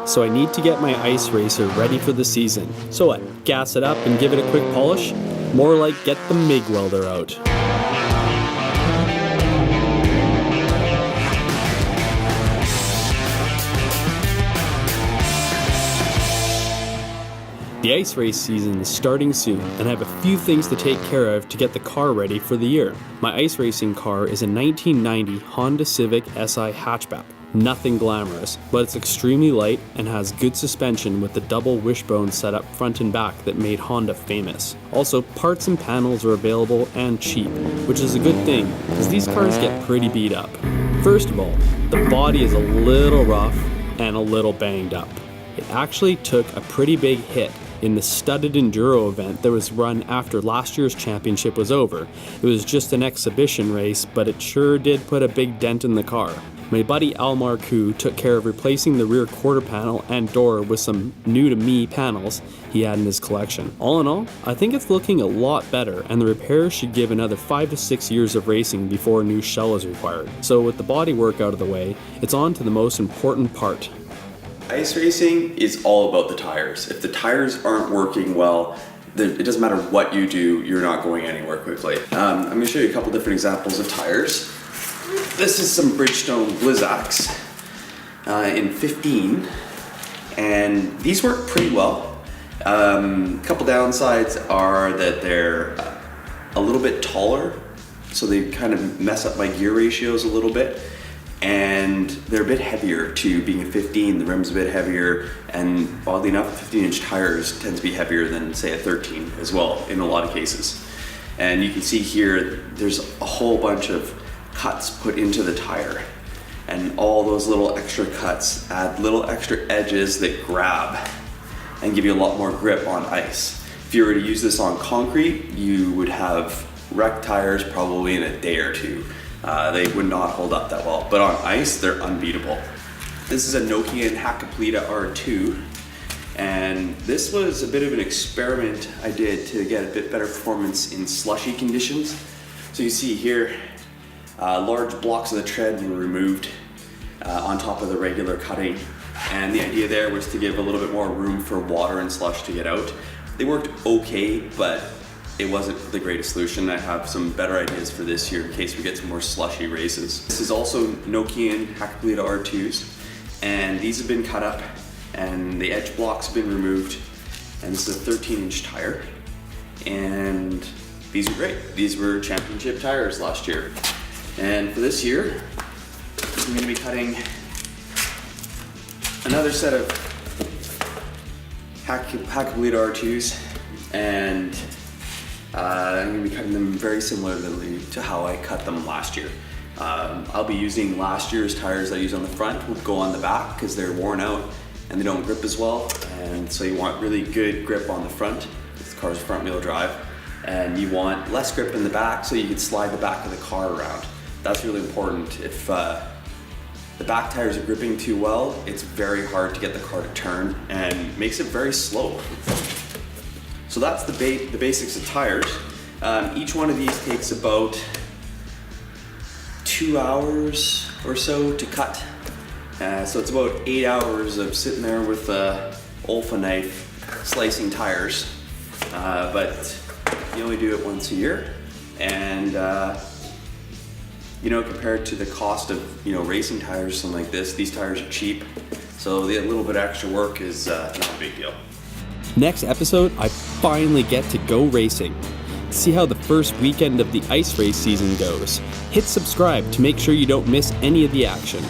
so I need to get my ice racer ready for the season. So what, gas it up and give it a quick polish? More like get the MIG welder out. The ice race season is starting soon, and I have a few things to take care of to get the car ready for the year. My ice racing car is a 1990 Honda Civic SI Hatchback. Nothing glamorous, but it's extremely light and has good suspension with the double wishbone setup front and back that made Honda famous. Also, parts and panels are available and cheap, which is a good thing, because these cars get pretty beat up. First of all, the body is a little rough and a little banged up. It actually took a pretty big hit in the Studded Enduro event that was run after last year's championship was over. It was just an exhibition race, but it sure did put a big dent in the car. My buddy Marcoux took care of replacing the rear quarter panel and door with some new-to-me panels he had in his collection. All in all, I think it's looking a lot better, and the repairs should give another 5 to 6 years of racing before a new shell is required. So with the body work out of the way, it's on to the most important part. Ice racing is all about the tires. If the tires aren't working well, it doesn't matter what you do, you're not going anywhere quickly. I'm going to show you a couple different examples of tires. This is some Bridgestone Blizzaks in 15, and these work pretty well. A couple downsides are that they're a little bit taller, so they kind of mess up my gear ratios a little bit. And they're a bit heavier too, being a 15, the rim's a bit heavier, and oddly enough, 15-inch tires tend to be heavier than say a 13 as well in a lot of cases. And you can see here, there's a whole bunch of cuts put into the tire, and all those little extra cuts add little extra edges that grab and give you a lot more grip on ice. If you were to use this on concrete, you would have wrecked tires probably in a day or two. They would not hold up that well, but on ice, they're unbeatable. This is a Nokian Hakkapeliitta R2, and this was a bit of an experiment I did to get a bit better performance in slushy conditions. So you see here, large blocks of the tread were removed on top of the regular cutting, and the idea there was to give a little bit more room for water and slush to get out. They worked okay, but it wasn't the greatest solution. I have some better ideas for this year in case we get some more slushy races. This is also Nokian Hakkapeliitta R2s, and these have been cut up and the edge blocks have been removed, and this is a 13-inch tire, and these are great. These were championship tires last year. And for this year, I'm going to be cutting another set of Hakkapeliitta R2s, and I'm going to be cutting them very similarly to how I cut them last year. I'll be using last year's tires I used on the front, will go on the back because they're worn out and they don't grip as well. And so you want really good grip on the front. This car's front wheel drive. And you want less grip in the back so you can slide the back of the car around. That's really important. If the back tires are gripping too well, it's very hard to get the car to turn and makes it very slow. So that's the basics of tires. Each one of these takes about 2 hours or so to cut. So it's about 8 hours of sitting there with a Olfa knife slicing tires. But you only do it once a year, and compared to the cost of racing tires, something like this, these tires are cheap. So the little bit of extra work is not a big deal. Next episode, I finally get to go racing. See how the first weekend of the ice race season goes. Hit subscribe to make sure you don't miss any of the action.